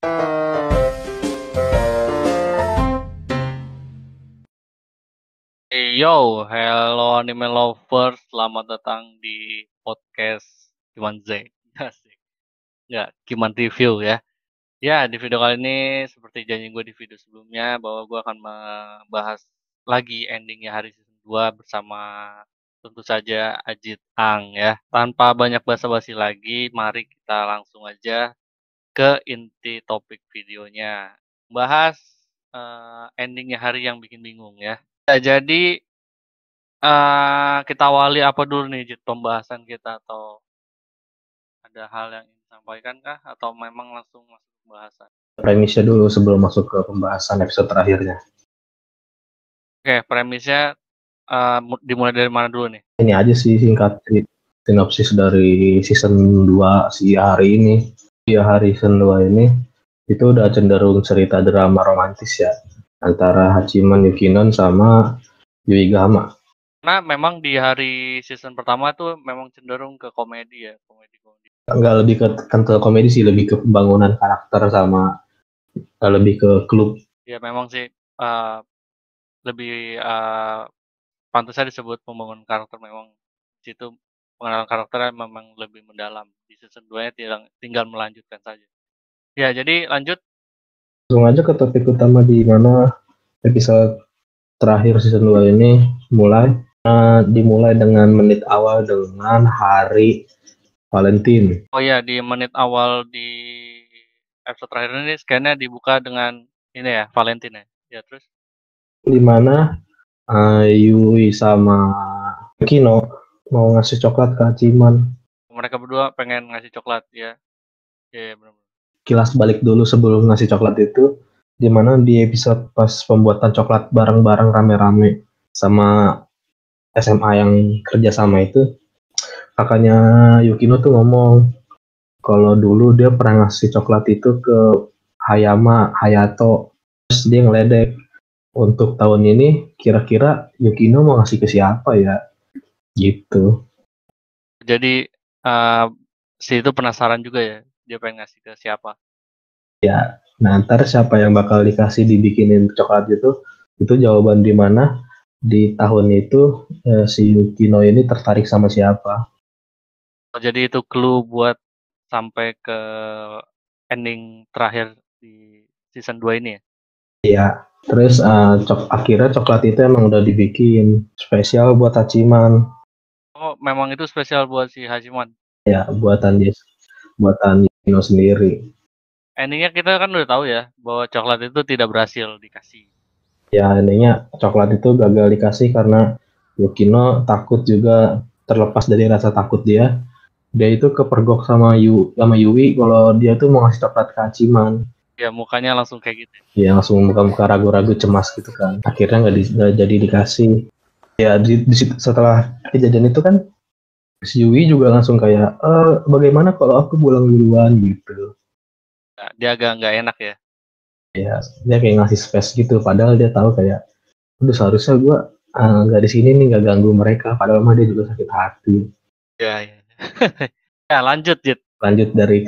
Hey yo, hello anime lovers, selamat datang di podcast Kiman Z. Asik. Nggak, Kiman Review ya. Ya, di video kali ini seperti janji gue di video sebelumnya bahwa gue akan membahas lagi endingnya hari season 2 bersama tentu saja Ajit Ang ya. Tanpa banyak basa-basi lagi, mari kita langsung aja ke inti topik videonya. Bahas endingnya hari yang bikin bingung ya. Ya, jadi kita awali apa dulu nih, Jit, pembahasan kita, atau ada hal yang ingin disampaikan kah, atau memang langsung masuk pembahasan? Premisnya dulu sebelum masuk ke pembahasan episode terakhirnya. Oke, premisnya dimulai dari mana dulu nih? Ini aja sih singkat sinopsis dari season 2 si hari ini. Di hari season 2 ini itu udah cenderung cerita drama romantis ya antara Hachiman Yukinon sama Yui Gahama. Karena memang di hari season pertama tuh memang cenderung ke komedi ya, komedi-komedi. Enggak lebih ke komedi sih, lebih ke pembangunan karakter sama lebih ke klub. Ya memang sih lebih pantasnya disebut pembangunan karakter, memang situ pengenalan karakternya memang lebih mendalam. Di season 2-nya tinggal melanjutkan saja. Ya, jadi lanjut. Langsung aja ke topik utama di mana episode terakhir season 2 ini dimulai dengan menit awal dengan hari Valentine. Oh iya, di menit awal di episode terakhir ini scan-nya dibuka dengan ini ya, Valentine ya. Ya, terus Di mana Yui sama Kino mau ngasih coklat ke Hachiman. mereka berdua pengen ngasih coklat ya. Ya, benar. Kilas balik dulu sebelum ngasih coklat itu, di mana di episode pas pembuatan coklat bareng-bareng rame-rame sama SMA yang kerja sama itu, kakaknya Yukino tuh ngomong kalau dulu dia pernah ngasih coklat itu ke Hayato, terus dia ngeledek, untuk tahun ini kira-kira Yukino mau ngasih ke siapa ya, gitu. Jadi si itu penasaran juga ya, dia pengen ngasih ke siapa. Ya, nah ntar siapa yang bakal dikasih dibikinin coklat itu jawaban di mana di tahun itu si Yukino ini tertarik sama siapa. Oh, jadi itu clue buat sampai ke ending terakhir di season 2 ini ya. Iya, terus akhirnya coklat itu emang udah dibikin spesial buat Hachiman. Oh, memang itu spesial buat si Hachiman. Ya, buatan Yukino sendiri. Endingnya kita kan udah tahu ya bahwa coklat itu tidak berhasil dikasih. Ya, intinya coklat itu gagal dikasih karena Yukino takut juga, terlepas dari rasa takut dia itu kepergok sama Yui kalau dia tuh mau ngasih coklat ke Hachiman. Ya, mukanya langsung kayak gitu. Ya langsung muka-muka ragu-ragu, cemas gitu kan. Akhirnya nggak jadi dikasih. Ya setelah kejadian itu kan si Yui juga langsung kayak bagaimana kalau aku pulang duluan gitu. Nah, dia agak nggak enak ya. Ya dia kayak ngasih space gitu, padahal dia tahu kayak udah seharusnya gue nggak di sini nih, nggak ganggu mereka, padahal mah dia juga sakit hati. Ya, ya. Ya, lanjut, Jit. Lanjut dari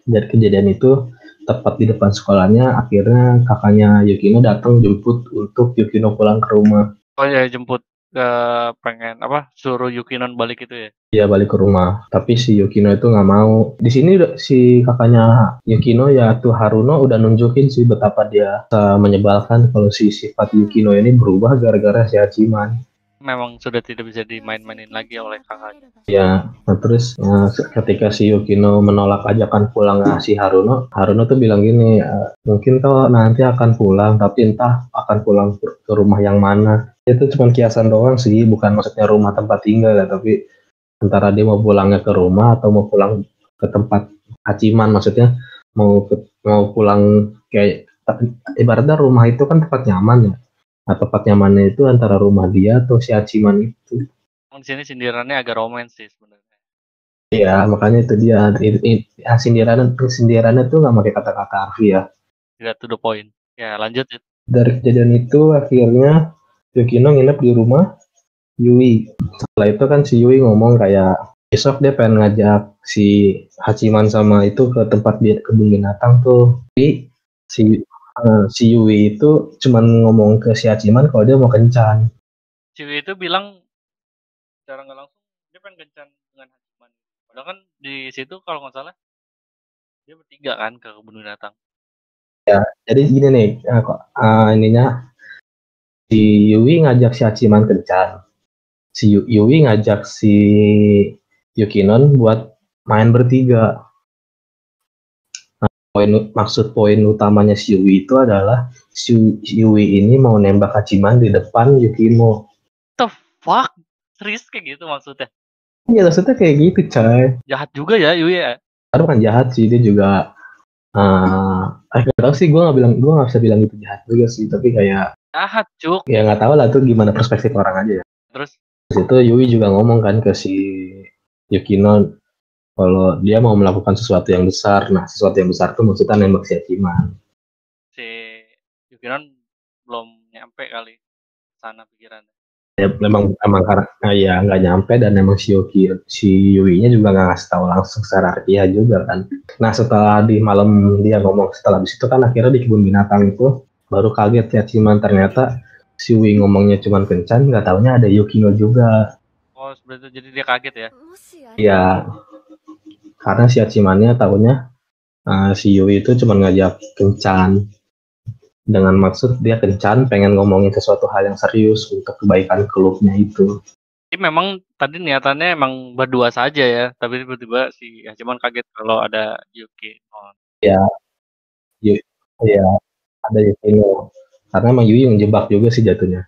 kejadian itu, tepat di depan sekolahnya akhirnya kakaknya Yukino datang jemput untuk Yukino pulang ke rumah. Oh ya, jemput pengen apa? Suruh Yukinon balik itu ya. Dia balik ke rumah, tapi si Yukino itu nggak mau. Di sini si kakaknya Yukino yaitu Haruno udah nunjukin sih betapa dia menyebalkan kalau si sifat Yukino ini berubah gara-gara si Hachiman. Memang sudah tidak bisa dimain-mainin lagi oleh kakaknya. Ya, nah terus ketika si Yukino menolak ajakan pulang si Haruno tuh bilang gini, mungkin kau nanti akan pulang, tapi entah akan pulang ke rumah yang mana. Itu cuma kiasan doang sih, bukan maksudnya rumah tempat tinggal ya, tapi antara dia mau pulangnya ke rumah atau mau pulang ke tempat Hachiman, maksudnya mau pulang kayak ibaratnya rumah itu kan tempat nyaman ya. Nah, tempat nyamannya itu antara rumah dia atau si Hachiman itu. Di sini sindirannya agak romans sih sebenarnya. Iya, makanya itu dia. Sindirannya tuh nggak pakai kata-kata harfi ya. Tidak to the point. Ya, lanjut. Dari kejadian itu akhirnya Yukino nginep di rumah Yui. Setelah itu kan si Yui ngomong kayak, besok dia pengen ngajak si Hachiman sama itu ke tempat dia kebun binatang tuh. Tapi si Yui itu cuman ngomong ke si Hachiman kalau dia mau kencan. Ciwi itu bilang secara nggak langsung dia pengen kencan dengan Hachiman. Padahal kan di situ kalau nggak salah dia bertiga kan ke kebun binatang. Ya, jadi gini nih, ininya si Yui ngajak si Hachiman kencan. Si Yui ngajak si Yukinon buat main bertiga. Maksud poin utamanya si Yui itu adalah si Yui ini mau nembak Hachiman di depan Yukino. The fuck? Serius kayak gitu maksudnya? Ya maksudnya kayak gitu, coy. Jahat juga ya Yui ya? Aduh kan jahat sih, dia juga gak tau sih, gue nggak bisa bilang itu jahat juga sih, tapi kayak jahat cuk. Ya nggak tahu lah tuh gimana perspektif orang aja ya. Terus itu Yui juga ngomong kan ke si Yukino kalau dia mau melakukan sesuatu yang besar. Nah, sesuatu yang besar tuh maksudnya nembak si Hachiman. si Yukinon belum nyampe kali sana pikirannya. Ya memang karena ya nggak nyampe, dan memang si Yui-nya juga nggak ngasih tahu langsung secara harfiah juga kan. Nah, setelah di malam dia ngomong, setelah habis itu kan akhirnya di kebun binatang itu baru kaget ya Hachiman, ternyata si Yui ngomongnya cuman kencan, nggak taunya ada Yukino juga. Oh, seperti itu, jadi dia kaget ya? Iya, karena si Hachimannya tahunya si Yui itu cuma ngajak kencan dengan maksud dia kencan pengen ngomongin sesuatu hal yang serius untuk kebaikan klubnya itu. Jadi memang tadi niatannya emang berdua saja ya, tapi tiba-tiba si Hachiman kaget kalau ada Yuki. Ya, ya ada Yukino. Karena emang Yui yang jebak juga sih jatuhnya.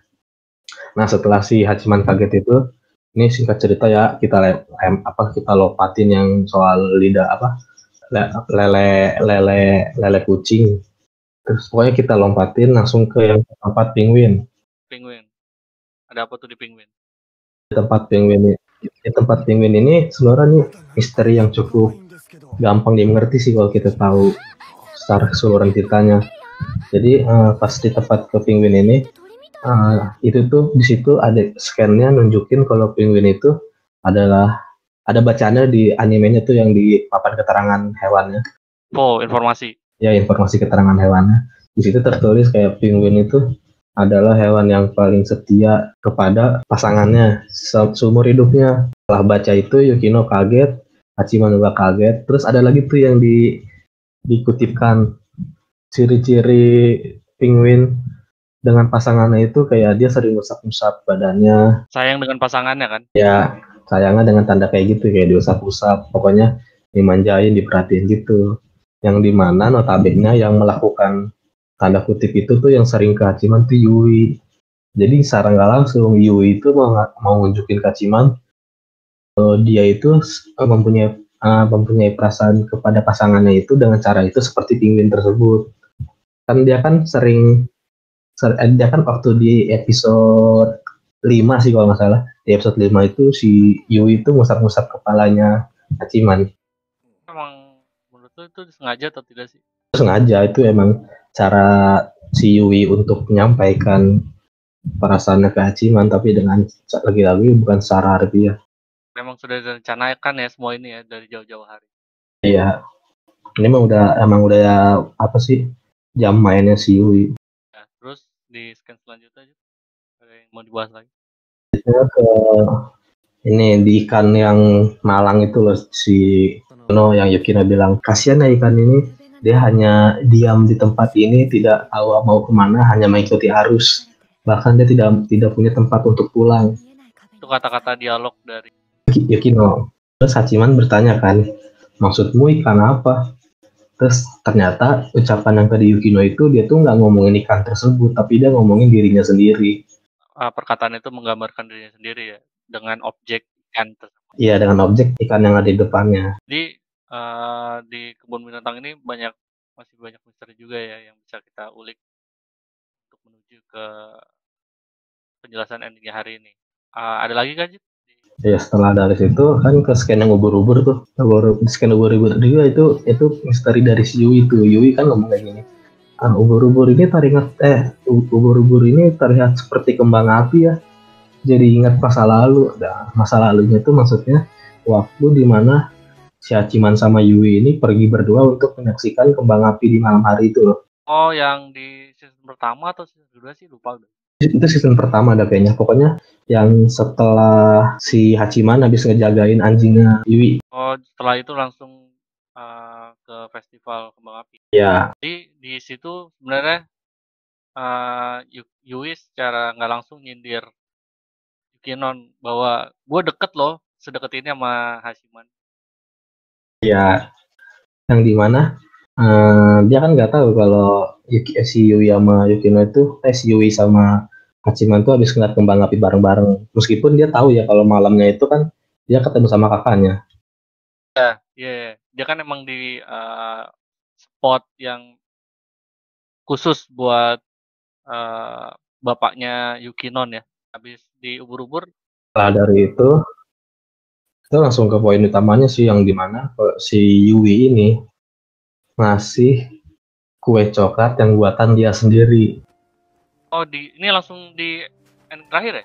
Nah, setelah si Hachiman kaget itu, ini singkat cerita ya, kita lopatin yang soal lidah lele kucing. Terus pokoknya kita lompatin langsung ke yang tempat penguin. Ada apa tuh di penguin? Tempat penguin ini sebenarnya nih misteri yang cukup gampang dimengerti sih kalau kita tahu secara keseluruhan ceritanya. Jadi pas di tempat ke penguin ini, itu tuh di situ ada scan-nya nunjukin kalau penguin itu adalah ada bacaannya di animenya tuh yang di papan keterangan hewannya. Oh, informasi. Ya, informasi keterangan hewannya. Di situ tertulis kayak penguin itu adalah hewan yang paling setia kepada pasangannya seumur hidupnya. Setelah baca itu Yukino kaget, Hachiman juga kaget. Terus ada lagi tuh yang dikutipkan ciri-ciri penguin dengan pasangannya itu kayak dia sering usap-usap badannya. Sayang dengan pasangannya kan? Ya, sayangnya dengan tanda kayak gitu, kayak diusap-usap. Pokoknya dimanjain, diperhatiin gitu. Yang dimana notabene yang melakukan tanda kutip itu tuh yang sering ke Hachiman tuh Yui. Jadi secara nggak langsung Yui itu mau nunjukin ke Hachiman dia itu mempunyai perasaan kepada pasangannya itu dengan cara itu seperti penguin tersebut. Kan dia kan dia kan waktu di episode 5 sih kalau nggak salah, di episode 5 itu si Yui itu ngusap-ngusap kepalanya Hachiman. Emang menurut lu itu sengaja atau tidak sih? Sengaja, itu emang cara si Yui untuk menyampaikan perasaannya ke Hachiman, tapi dengan lagi-lagi bukan secara harfiah. Memang sudah direncanakan ya semua ini ya dari jauh-jauh hari. Iya, ini emang udah apa sih jam mainnya si Yui. Nah, terus di scan selanjutnya aja ada yang mau dibahas lagi. Ke ini di ikan yang malang itu loh, si yang Yukino bilang kasihan ya ikan ini, dia hanya diam di tempat ini, tidak tahu mau kemana, hanya mengikuti arus, bahkan dia tidak punya tempat untuk pulang. Itu kata-kata dialog dari Yukino. Terus Hachiman bertanya kan, maksudmu ikan apa? Terus ternyata ucapan yang tadi Yukino itu dia tuh nggak ngomongin ikan tersebut, tapi dia ngomongin dirinya sendiri. Perkataan itu menggambarkan dirinya sendiri ya, dengan objek ikan tersebut. Iya, dengan objek ikan yang ada di depannya. Jadi di kebun binatang ini masih banyak misteri juga ya yang bisa kita ulik untuk menuju ke penjelasan endingnya hari ini. Ada lagi kan, Jit? Ya, setelah dari situ kan ke scan yang ubur-ubur tuh, scan ubur-ubur juga itu misteri dari si Yui tuh. Yui kan ngomong kayak gini, ubur-ubur ini terlihat seperti kembang api ya, jadi ingat masa lalu. Nah, masa lalunya itu maksudnya waktu di mana si Hachiman sama Yui ini pergi berdua untuk menyaksikan kembang api di malam hari itu loh. Oh, yang di season pertama atau season kedua sih lupa udah. Itu season pertama ada kayaknya. Pokoknya yang setelah si Hachiman habis ngejagain anjingnya Yui. Oh, setelah itu langsung ke festival kembang api. Ya, Jadi di situ sebenarnya Yui secara nggak langsung nyindir Yukinon bahwa gue deket loh, sedekat ini sama Hashiman. ya, yang dimana dia kan nggak tahu kalau si Yui sama Yukino itu, si Yui sama Hachiman tuh habis ngeliat kembang api bareng-bareng. Meskipun dia tahu ya kalau malamnya itu kan dia ketemu sama kakaknya. Iya, dia kan emang di spot yang khusus buat bapaknya Yukinon ya. Habis di ubur-ubur. Setelah dari itu, kita langsung ke poin utamanya sih yang dimana si Yui ini ngasih kue coklat yang buatan dia sendiri. Oh, ini langsung di ending terakhir ya?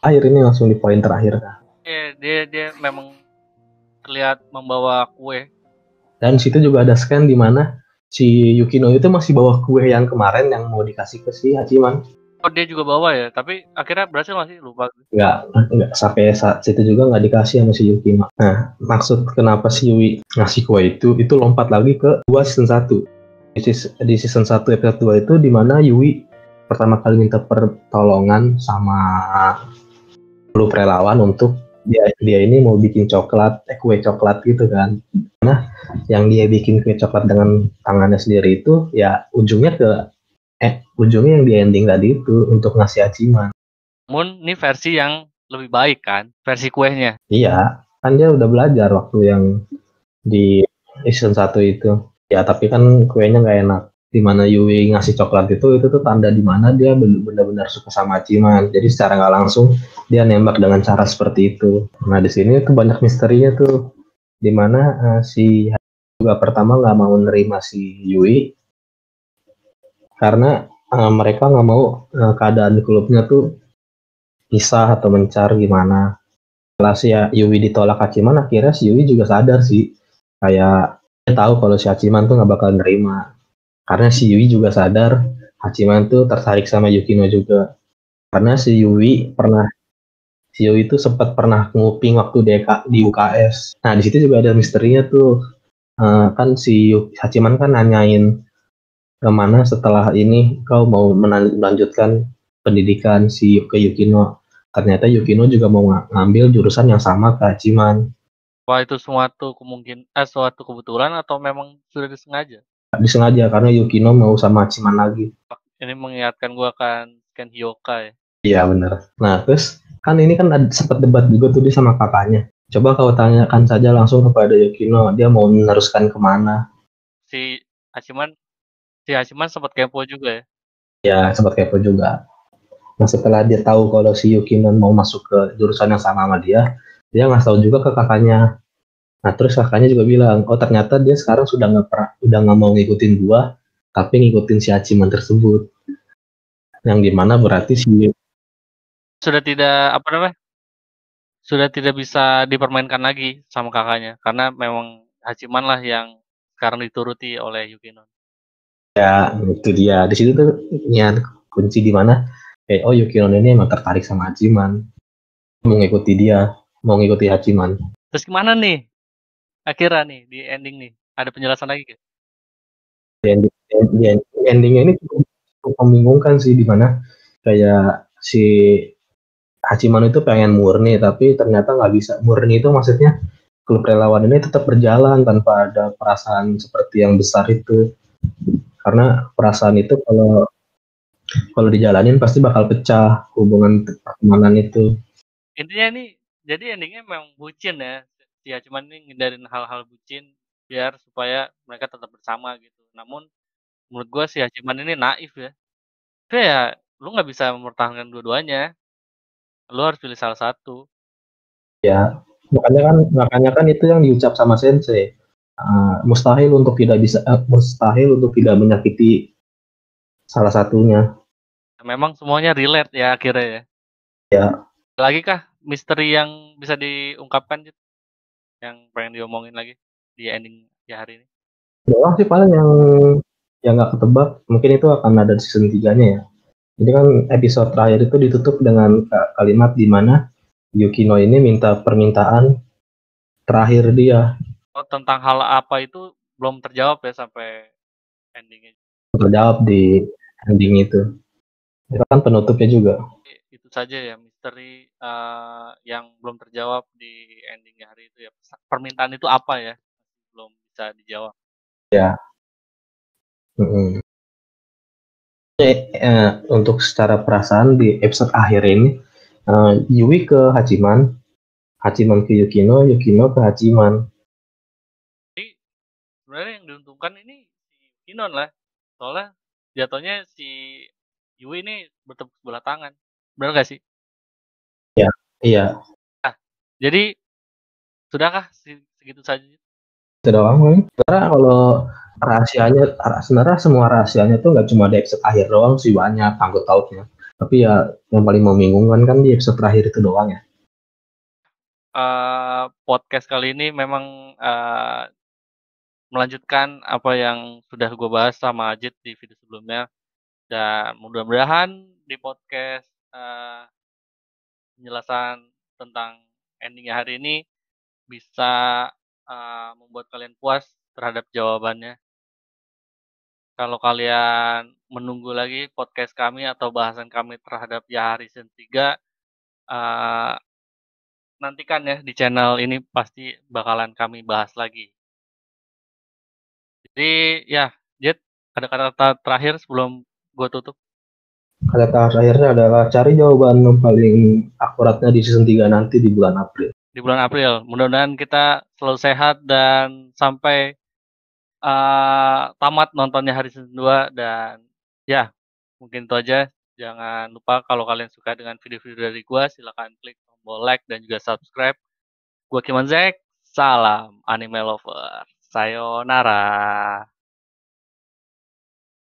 Akhir ini langsung di poin terakhir. Dia memang terlihat membawa kue. Dan situ juga ada scan di mana si Yukino itu masih bawa kue yang kemarin yang mau dikasih ke si Hachiman. Oh, dia juga bawa ya, tapi akhirnya berhasil masih lupa. Nggak sampai saat situ juga nggak dikasih sama si Yukino. Nah, maksud kenapa si Yui ngasih kue itu lompat lagi ke 2 season 1. Di season 1 episode 2 itu di mana Yui pertama kali minta pertolongan sama lu relawan untuk dia ini mau bikin kue coklat gitu kan. Nah, yang dia bikin kue coklat dengan tangannya sendiri itu ya ujungnya yang di ending tadi itu untuk ngasih Hachiman. Namun ini versi yang lebih baik kan, versi kuenya. Iya, kan dia udah belajar waktu yang di season 1 itu. Ya, tapi kan kuenya nggak enak. Dimana Yui ngasih coklat itu tuh tanda dimana dia benar-benar suka sama Hachiman. Jadi secara nggak langsung dia nembak dengan cara seperti itu. Nah, di sini tuh banyak misterinya tuh. Dimana si juga pertama nggak mau nerima si Yui karena mereka nggak mau keadaan klubnya tuh pisah atau mencar gimana. Setelah si Yui ditolak Hachiman, akhirnya si Yui juga sadar sih kayak dia tahu kalau si Hachiman tuh nggak bakal nerima karena si Yui juga sadar Hachiman tuh tertarik sama Yukino juga karena si Yui itu sempat pernah nguping waktu di UKS. Nah, di situ juga ada misterinya tuh. Kan si Hachiman kan nanyain kemana setelah ini kau mau melanjutkan pendidikan ke Yukino. Ternyata Yukino juga mau ngambil jurusan yang sama ke Hachiman. Wah, itu suatu kebetulan atau memang sudah disengaja? Disengaja karena Yukino mau sama Hachiman lagi. Ini mengingatkan gua akan Ken Hyoka ya. Iya benar. Nah terus kan ini kan ada sempat debat juga tuh dia sama kakaknya. Coba kau tanyakan saja langsung kepada Yukino, dia mau meneruskan kemana. Si Hachiman sempat kepo juga ya. Ya sempat kepo juga. Nah setelah dia tahu kalau si Yukino mau masuk ke jurusan yang sama sama dia nggak tahu juga ke kakaknya. Nah terus kakaknya juga bilang, oh ternyata dia sekarang udah nggak mau ngikutin gua, tapi ngikutin si Hachiman tersebut. Yang dimana berarti Sudah tidak bisa dipermainkan lagi sama kakaknya karena memang Hachiman lah yang sekarang dituruti oleh Yukinon. ya itu dia. Di situ tuh ya kunci di mana oh Yukino ini emang tertarik sama Hachiman. Mau ngikuti Hachiman. Terus gimana nih? Akhirnya nih di ending nih ada penjelasan lagi gak? Di endingnya ini cukup membingungkan sih di mana kayak si Hachiman itu pengen murni tapi ternyata nggak bisa murni itu maksudnya klub relawan ini tetap berjalan tanpa ada perasaan seperti yang besar itu karena perasaan itu kalau dijalanin pasti bakal pecah hubungan pertemanan itu. Intinya nih, jadi endingnya memang bucin ya. Si Hachiman ini ngindarin hal-hal bucin biar supaya mereka tetap bersama gitu. Namun menurut gue si Hachiman ini naif ya. Ya lu nggak bisa mempertahankan dua-duanya. Lu harus pilih salah satu. Ya makanya kan itu yang diucap sama Sensei. Mustahil untuk tidak menyakiti salah satunya. Memang semuanya relate ya akhirnya ya. Ya Lagi kah misteri yang bisa diungkapkan? Jit? yang pengen diomongin lagi di ending ya hari ini? Doang sih paling yang nggak ketebak, mungkin itu akan ada di season 3-nya ya. Jadi kan episode terakhir itu ditutup dengan kalimat di mana Yukino ini minta permintaan terakhir dia, Oh, tentang hal apa itu belum terjawab ya sampai endingnya. terjawab di ending itu. Itu kan penutupnya juga. Itu saja ya misteri yang belum terjawab di endingnya hari itu ya. Permintaan itu apa ya? Belum bisa dijawab. Ya. Mm-mm. Untuk secara perasaan di episode akhir ini, Yui ke Hachiman, Hachiman ke Yukino, Yukino ke Hachiman. Jadi sebenarnya yang diuntungkan ini si Kinon lah. Soalnya jatuhnya si Yui ini bertepuk sebelah tangan. Benar gak sih? Ya, iya. Nah, jadi sudahkah segitu saja? Itu doang, Bang. Sebenarnya kalau rahasianya, sebenarnya semua rahasianya tuh nggak cuma di episode akhir doang sih, banyak angkut tautnya. Tapi ya yang paling membingungkan kan di episode terakhir itu doang ya. Podcast kali ini memang melanjutkan apa yang sudah gue bahas sama Ajit di video sebelumnya. Dan mudah-mudahan di podcast penjelasan tentang endingnya hari ini bisa membuat kalian puas terhadap jawabannya. Kalau kalian menunggu lagi podcast kami atau bahasan kami terhadap Yahari Season 3, eh, nantikan ya di channel ini pasti bakalan kami bahas lagi. Jadi ya, Jet, ada kata-kata terakhir sebelum gue tutup. Kata terakhirnya adalah cari jawaban yang paling akuratnya di season 3 nanti di bulan April. Di bulan April, mudah-mudahan kita selalu sehat dan sampai tamat nontonnya hari Season 2 dan ya, mungkin itu aja. Jangan lupa kalau kalian suka dengan video-video dari gua, silakan klik tombol like dan juga subscribe. Gua Kimanzek, salam anime lover. Sayonara.